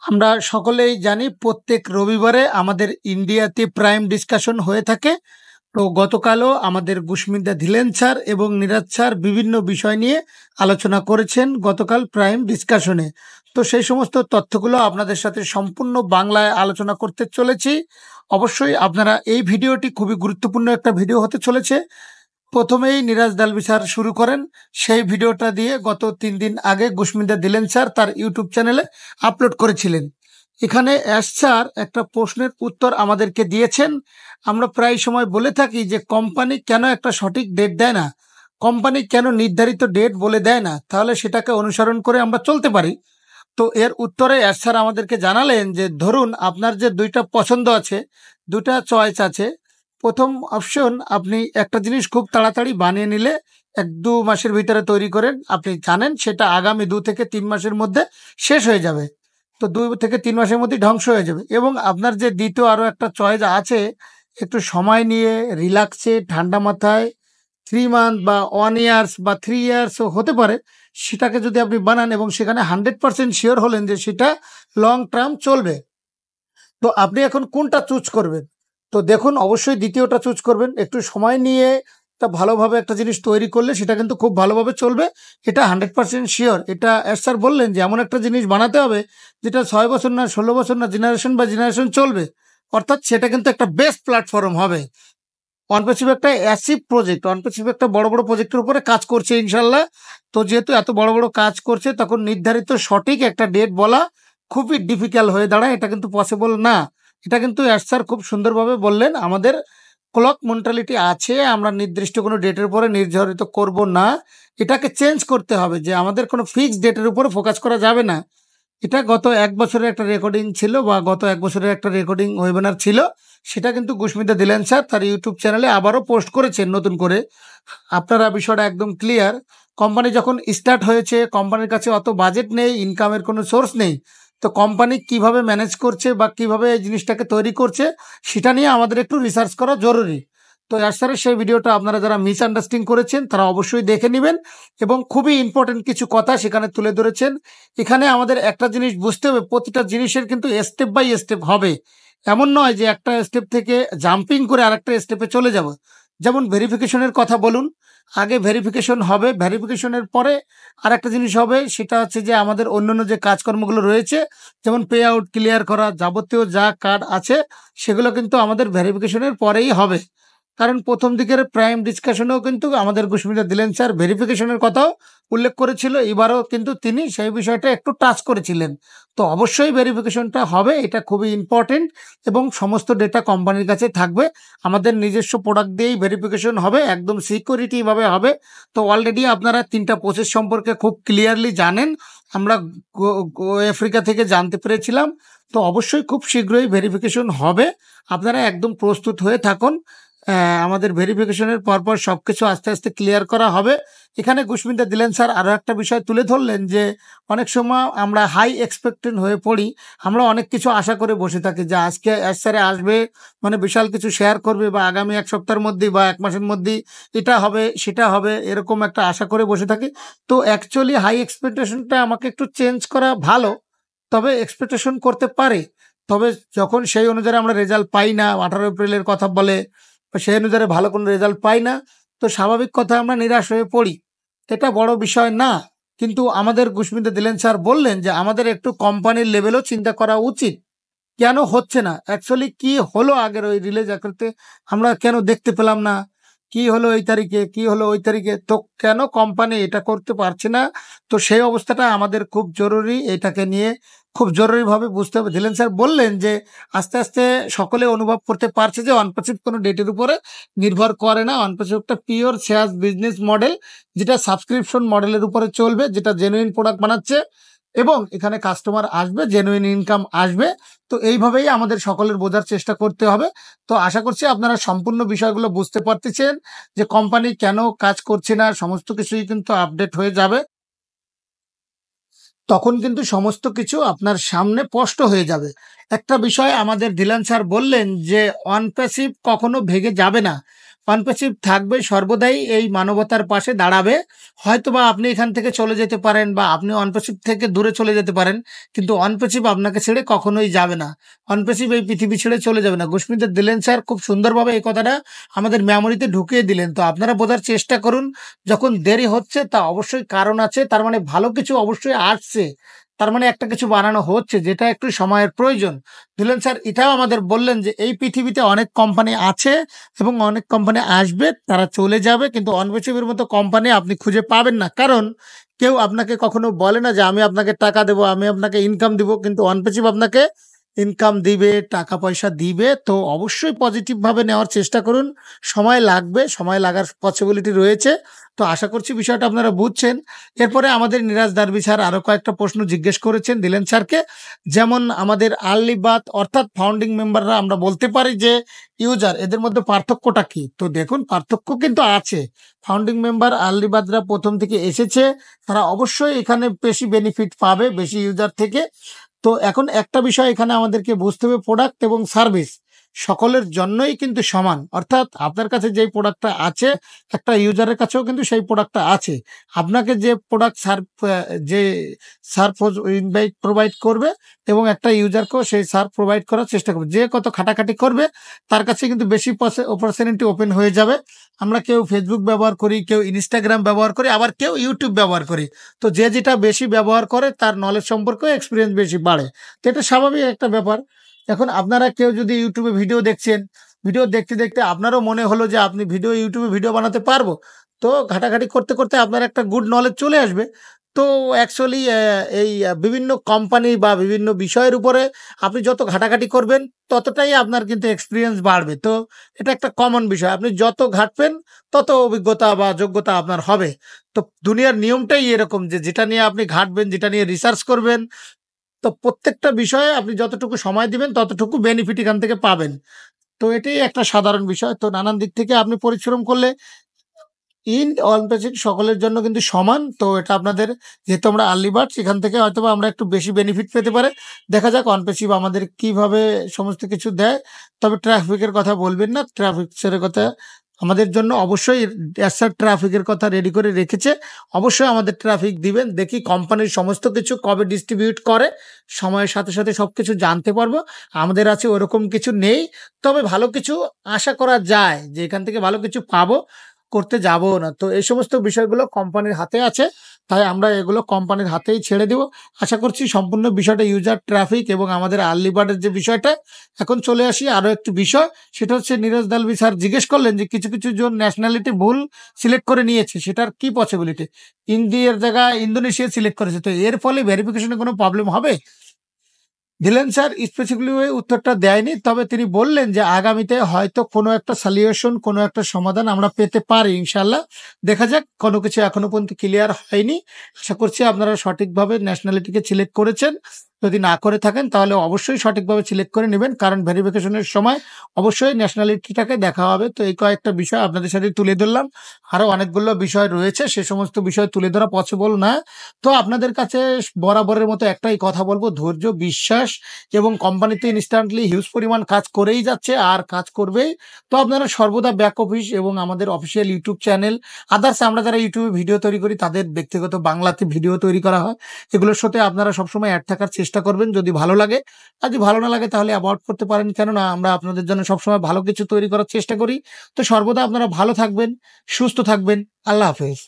আমরা সকলেই জানি প্রত্যেক রবিবারে আমাদের ইন্ডিয়াতে প্রাইম ডিসকাশন হয়ে থাকে। তো গতকালও আমাদের গুশমিন্দা ধিলেন স্যার এবং নিরাজ স্যার বিভিন্ন বিষয় নিয়ে আলোচনা করেছেন গতকাল প্রাইম ডিসকাশনে। তো সেই সমস্ত তথ্যগুলো আপনাদের সাথে সম্পূর্ণ বাংলায় আলোচনা করতে চলেছি। অবশ্যই আপনারা এই ভিডিওটি খুবই গুরুত্বপূর্ণ একটা ভিডিও হতে চলেছে। প্রথমেই নিরাজ দালবি স্যার শুরু করেন সেই ভিডিওটা দিয়ে। গত 3 দিন আগে গুশমিন্দা দিলেন স্যার তার ইউটিউব চ্যানেলে আপলোড করেছিলেন। এখানে অ্যাশ স্যার একটা প্রশ্নের উত্তর আমাদেরকে দিয়েছেন। আমরা প্রায় সময় বলে থাকি যে কোম্পানি কেন একটা সঠিক ডেট দেয় না, কোম্পানি কেন নির্ধারিত ডেট বলে দেয় না, তাহলে সেটাকে অনুসরণ করে আমরা চলতে পারি। তো এর উত্তরে অ্যাশ স্যার আমাদেরকে জানালেন যে ধরুন আপনার যে দুইটা পছন্দ আছে, দুটা চয়েস আছে। প্রথম অপশন, আপনি একটা জিনিস খুব তাড়াতাড়ি বানিয়ে নিলে 1-2 মাসের ভিতরে তৈরি করেন, আপনি জানেন সেটা আগামী 2 থেকে 3 মাসের মধ্যে শেষ হয়ে যাবে। তো 2 থেকে 3 মাসের মধ্যে ধ্বংস হয়ে যাবে। এবং আপনার যে দ্বিতীয় আরও একটা চয়েস আছে, একটু সময় নিয়ে রিল্যাক্সে ঠান্ডা মাথায় 3 মান্থ বা 1 ইয়ার্স বা 3 ইয়ার্সও হতে পারে, সেটাকে যদি আপনি বানান এবং সেখানে 100% শিওর হলেন যে সেটা লং টার্ম চলবে, তো আপনি এখন কোনটা চুজ করবেন? তো দেখুন, অবশ্যই দ্বিতীয়টা চুজ করবেন। একটু সময় নিয়ে তা ভালোভাবে একটা জিনিস তৈরি করলে সেটা কিন্তু খুব ভালোভাবে চলবে, এটা 100% শিওর। এটা স্যার বললেন যে এমন একটা জিনিস বানাতে হবে যেটা 6 বছর না 16 বছর না জেনারেশন বা জেনারেশন চলবে, অর্থাৎ সেটা কিন্তু একটা বেস্ট প্ল্যাটফর্ম হবে। অনপেসিভ একটা অ্যাসিভ প্রজেক্ট, অনপেসিভ একটা বড় বড় প্রজেক্টের উপরে কাজ করছে ইনশাল্লাহ। তো যেহেতু এত বড় বড় কাজ করছে, তখন নির্ধারিত সঠিক একটা ডেট বলা খুবই ডিফিকাল্ট হয়ে দাঁড়ায়, এটা কিন্তু পসিবল না। এটা কিন্তু অ্যাশ স্যার খুব সুন্দরভাবে বললেন। আমাদের ক্লক মেন্টালিটি আছে, আমরা নির্দিষ্ট কোনো ডেটের উপরে নির্ধারিত করব না, এটাকে চেঞ্জ করতে হবে যে আমাদের কোনো ফিক্সড ডেটের উপরে ফোকাস করা যাবে না। এটা গত 1 বছরের একটা রেকর্ডিং ছিল বা গত 1 বছরের একটা রেকর্ডিং ওয়েবিনার ছিল, সেটা কিন্তু গুশমিন্দা দিলেন স্যার তার ইউটিউব চ্যানেলে আবারও পোস্ট করেছেন নতুন করে। আপনারা বিষয়টা একদম ক্লিয়ার। কোম্পানি যখন স্টার্ট হয়েছে, কোম্পানির কাছে অত বাজেট নেই, ইনকামের কোনো সোর্স নেই। তো কোম্পানি কিভাবে ম্যানেজ করছে বা কিভাবে এই জিনিসটাকে তৈরি করছে, সেটা নিয়ে আমাদের একটু রিসার্চ করা জরুরি। তো স্যারের সেই ভিডিওটা আপনারা যারা মিসআন্ডারস্ট্যান্ডিং করেছেন তারা অবশ্যই দেখে নেবেন, এবং খুবই ইম্পর্টেন্ট কিছু কথা সেখানে তুলে ধরেছেন। এখানে আমাদের একটা জিনিস বুঝতে হবে, প্রতিটা জিনিসের কিন্তু স্টেপ বাই স্টেপ হবে। এমন নয় যে একটা স্টেপ থেকে জাম্পিং করে আরেকটা স্টেপে চলে যাব। যেমন ভেরিফিকেশনের কথা বলুন, আগে ভেরিফিকেশন হবে, ভেরিফিকেশনের পরে আরেকটা জিনিস হবে, সেটা হচ্ছে যে আমাদের অন্যান্য যে কাজকর্মগুলো রয়েছে, যেমন পে আউট ক্লিয়ার করা, যাবতীয় যা কার্ড আছে সেগুলো কিন্তু আমাদের ভেরিফিকেশনের পরেই হবে। কারণ প্রথম দিকের প্রাইম ডিসকাশনেও কিন্তু আমাদের গুশমিন্দা দিলেন স্যার ভেরিফিকেশনের কথাও উল্লেখ করেছিল, এবারও কিন্তু তিনি সেই বিষয়টা একটু টাচ করেছিলেন। তো অবশ্যই ভেরিফিকেশনটা হবে, এটা খুবই ইম্পর্টেন্ট, এবং সমস্ত ডেটা কোম্পানির কাছে থাকবে। আমাদের নিজস্ব প্রোডাক্ট দিয়েই ভেরিফিকেশন হবে, একদম সিকিউরিটিভাবে হবে। তো অলরেডি আপনারা 3টা প্রসেস সম্পর্কে খুব ক্লিয়ারলি জানেন, আমরা আফ্রিকা থেকে জানতে পেরেছিলাম। তো অবশ্যই খুব শীঘ্রই ভেরিফিকেশন হবে, আপনারা একদম প্রস্তুত হয়ে থাকুন। আমাদের ভেরিফিকেশনের পরপর সব কিছু আস্তে আস্তে ক্লিয়ার করা হবে। এখানে গুশমিন্দা দিলেন স্যার আরও একটা বিষয় তুলে ধরলেন যে অনেক সময় আমরা হাই এক্সপেক্টেড হয়ে পড়ি, আমরা অনেক কিছু আশা করে বসে থাকি যে আজকে অ্যাশ স্যারে আসবে মানে বিশাল কিছু শেয়ার করবে, বা আগামী 1 সপ্তাহের মধ্যেই বা 1 মাসের মধ্যেই এটা হবে সেটা হবে, এরকম একটা আশা করে বসে থাকি। তো অ্যাকচুয়ালি হাই এক্সপেকটেশনটা আমাকে একটু চেঞ্জ করা ভালো, তবে এক্সপেকটেশন করতে পারে, তবে যখন সেই অনুযায়ী আমরা রেজাল্ট পাই না, 18 এপ্রিলের কথা বলে, সেই অনুযায়ী ভালো কোনো রেজাল্ট পাই না, তো স্বাভাবিক কথা আমরা নিরাশ হয়ে পড়ি, এটা বড় বিষয় না। কিন্তু আমাদের গুশমিন্দা দিলেন স্যার বললেন যে আমাদের একটু কোম্পানির লেভেলও চিন্তা করা উচিত, কেন হচ্ছে না, অ্যাকচুয়ালি কি হলো আগের ওই রিলিজ করতে, আমরা কেন দেখতে পেলাম না, কি হলো এই তারিখে, কি হলো ওই তারিখে, তো কেন কোম্পানি এটা করতে পারছে না। তো সেই অবস্থাটা আমাদের খুব জরুরি, এটাকে নিয়ে খুব জরুরিভাবে বুঝতে হবে। দিলেন স্যার বললেন যে আস্তে আস্তে সকলে অনুভব করতে পারছে যে অনপেসিভ কোনো ডেটের উপরে নির্ভর করে না, অনপেসিভ একটা পিওর শেয়ার বিজনেস মডেল, যেটা সাবস্ক্রিপশন মডেলের উপরে চলবে, যেটা জেনুইন প্রোডাক্ট বানাচ্ছে এবং এখানে কাস্টমার আসবে, জেনুইন ইনকাম আসবে। তো এইভাবেই আমাদের সকলের বোঝার চেষ্টা করতে হবে। তো আশা করছি আপনারা সম্পূর্ণ বিষয়গুলো বুঝতে পারতেছেন যে কোম্পানি কেন কাজ করছে না, সমস্ত কিছুই কিন্তু আপডেট হয়ে যাবে, তখন কিন্তু সমস্ত কিছু আপনার সামনে স্পষ্ট হয়ে যাবে। একটা বিষয় আমাদের দিলান স্যার বললেন যে অনপ্যাসিভ কখনো ভেঙে যাবে না, অনপেসিভ থাকবে, সর্বদাই এই মানবতার পাশে দাঁড়াবে। হয়তোবা আপনি এখান থেকে চলে যেতে পারেন বা আপনি অনপেসিভ থেকে দূরে চলে যেতে পারেন, কিন্তু অনপেসিভ আপনাকে ছেড়ে কখনোই যাবে না। অনপেসিভ এই পৃথিবী ছেড়ে চলে যাবে না। গুশমিতা দিলেন স্যার খুব সুন্দরভাবে এই কথাটা আমাদের মেমোরিতে ঢুকিয়ে দিলেন। তো আপনারা বোঝার চেষ্টা করুন, যখন দেরি হচ্ছে তা অবশ্যই কারণ আছে, তার মানে ভালো কিছু অবশ্যই আসছে, তার মানে একটা কিছু বানানো হচ্ছে যেটা একটু সময়ের প্রয়োজন। দিলেন স্যার এটাও আমাদের বললেন যে এই পৃথিবীতে অনেক কোম্পানি আছে এবং অনেক কোম্পানি আসবে, তারা চলে যাবে, কিন্তু অনপেসিভের মতো কোম্পানি আপনি খুঁজে পাবেন না। কারণ কেউ আপনাকে কখনো বলে না যে আমি আপনাকে টাকা দেবো, আমি আপনাকে ইনকাম দিব, কিন্তু অনপেসিভ আপনাকে ইনকাম দিবে, টাকা পয়সা দিবে। তো অবশ্যই পজিটিভভাবে নেওয়ার চেষ্টা করুন। সময় লাগবে, সময় লাগার পসিবিলিটি রয়েছে। তো আশা করছি বিষয়টা আপনারা বুঝছেন। এরপরে আমাদের নিরাজ দারবি স্যার আরও কয়েকটা প্রশ্ন জিজ্ঞেস করেছেন দিলেন স্যারকে। যেমন আমাদের আর্লি বার্থ অর্থাৎ ফাউন্ডিং মেম্বাররা আমরা বলতে পারি যে ইউজার, এদের মধ্যে পার্থক্যটা কি? তো দেখুন পার্থক্য কিন্তু আছে। ফাউন্ডিং মেম্বার আর্লি বার্থরা প্রথম থেকে এসেছে, তারা অবশ্যই এখানে বেশি বেনিফিট পাবে বেশি ইউজার থেকে। তো এখন একটা বিষয় এখানে আমাদেরকে বুঝতে হবে, প্রোডাক্ট এবং সার্ভিস সকলের জন্যই কিন্তু সমান। অর্থাৎ আপনার কাছে যেই প্রোডাক্টটা আছে, একটা ইউজারের কাছেও কিন্তু সেই প্রোডাক্টটা আছে। আপনাকে যে প্রোডাক্ট যে সার্ভ ইনভাইট প্রোভাইড করবে এবং একটা ইউজারকেও সেই সার্ভ প্রোভাইড করার চেষ্টা করবে। যে কত খাটাখাটি করবে তার কাছে কিন্তু বেশি অপরচুনিটি ওপেন হয়ে যাবে। আমরা কেউ ফেসবুক ব্যবহার করি, কেউ ইনস্টাগ্রাম ব্যবহার করি, আবার কেউ ইউটিউব ব্যবহার করি। তো যে যেটা বেশি ব্যবহার করে তার নলেজ সম্পর্কে এক্সপিরিয়েন্স বেশি বাড়ে। তো এটা স্বাভাবিক একটা ব্যাপার। এখন আপনারা কেউ যদি ইউটিউবে ভিডিও দেখছেন, ভিডিও দেখতে দেখতে আপনারও মনে হলো যে আপনি ইউটিউবে ভিডিও বানাতে পারবো, তো ঘাটাঘাটি করতে করতে আপনার একটা গুড নলেজ চলে আসবে। তো অ্যাকচুয়ালি বিভিন্ন কোম্পানি বা বিভিন্ন বিষয়ের উপরে আপনি যত ঘাটাঘাটি করবেন ততটাই আপনার কিন্তু এক্সপিরিয়েন্স বাড়বে। তো এটা একটা কমন বিষয়, আপনি যত ঘাটবেন তত অভিজ্ঞতা বা যোগ্যতা আপনার হবে। তো দুনিয়ার নিয়মটাই এরকম যে যেটা নিয়ে আপনি ঘাটবেন, যেটা নিয়ে রিসার্চ করবেন, তো প্রত্যেকটা বিষয়ে আপনি যতটুকু সময় দিবেন ততটুকু বেনিফিট এখান থেকে পাবেন। তো এটাই একটা সাধারণ বিষয়। তো নানান দিক থেকে আপনি পরিশ্রম করলে অনপেসিভ সকলের জন্য কিন্তু সমান। তো এটা আপনাদের, যেহেতু আমরা আর্লি বার্ড, সেখান থেকে হয়তোবা আমরা একটু বেশি বেনিফিট পেতে পারে। দেখা যাক অনপেসিভ আমাদের কিভাবে সমস্ত কিছু দেয়। তবে ট্রাফিকের কথা বলবেন না, ট্রাফিক স্যারের কথা আমাদের জন্য অবশ্যই স্যার ট্রাফিকের কথা রেডি করে রেখেছে। অবশ্যই আমাদের ট্রাফিক দিবেন। দেখি কোম্পানির সমস্ত কিছু কবে ডিস্ট্রিবিউট করে, সময়ের সাথে সাথে সবকিছু জানতে পারবো। আমাদের আছে ওরকম কিছু নেই, তবে ভালো কিছু আশা করা যায় যে এখান থেকে ভালো কিছু পাবো, করতে যাবও না। তো এই সমস্ত বিষয়গুলো কোম্পানির হাতে আছে, তাই আমরা এগুলো কোম্পানির হাতেই ছেড়ে দিব। আশা করছি সম্পূর্ণ বিষয়টা ইউজার ট্রাফিক এবং আমাদের আর্লি বার্ডের যে বিষয়টা। এখন চলে আসি আরো একটি বিষয়, সেটা হচ্ছে নীরজ দালভি স্যার জিজ্ঞেস করলেন যে কিছু কিছু জন ন্যাশনালিটি ভুল সিলেক্ট করে নিয়েছে, সেটার কি পসিবিলিটি? ইন্ডিয়ার জায়গায় ইন্দোনেশিয়া সিলেক্ট করেছে, তো এর ফলে ভেরিফিকেশনে কোনো প্রবলেম হবে? দিলেন স্যার স্পেসিফিকলি ওই উত্তরটা দেয়নি, তবে তিনি বললেন যে আগামীতে হয়তো কোনো একটা সলিউশন, কোনো একটা সমাধান আমরা পেতে পারি ইনশাল্লাহ। দেখা যাক, কোনো কিছু এখনো পর্যন্ত ক্লিয়ার হয়নি। আশা করছি আপনারা সঠিকভাবে ন্যাশনালিটিকে সিলেক্ট করেছেন। যদি না করে থাকেন তাহলে অবশ্যই সঠিকভাবে সিলেক্ট করে নেবেন, কারণ ভেরিফিকেশনের সময় অবশ্যই ন্যাশনালিটিটাকে দেখা হবে। তো এই কয়েকটা বিষয় আপনাদের সাথে তুলে ধরলাম। আরও অনেকগুলো বিষয় রয়েছে, সে সমস্ত বিষয় তুলে ধরা পসিবল না। তো আপনাদের কাছে বরাবরের মতো একটাই কথা বলবো, ধৈর্য, বিশ্বাস, এবং কোম্পানিতে ইনস্ট্যান্টলি হিউজ পরিমাণ কাজ করেই যাচ্ছে আর কাজ করবেই। তো আপনারা সর্বদা ব্যাক অফিস এবং আমাদের অফিসিয়াল ইউটিউব চ্যানেল, আদার্স আমরা যারা ইউটিউবে ভিডিও তৈরি করি তাদের ব্যক্তিগত বাংলাতে ভিডিও তৈরি করা হয়, এগুলোর সাথে আপনারা সবসময় অ্যাড থাকার চেষ্টা করবেন যদি ভালো লাগে। আর যদি ভালো না লাগে তাহলে অ্যাভয়েড করতে পারেন, কেননা আমরা আপনাদের জন্য সবসময় ভালো কিছু তৈরি করার চেষ্টা করি। তো সর্বদা আপনারা ভালো থাকবেন, সুস্থ থাকবেন। আল্লাহ হাফেজ।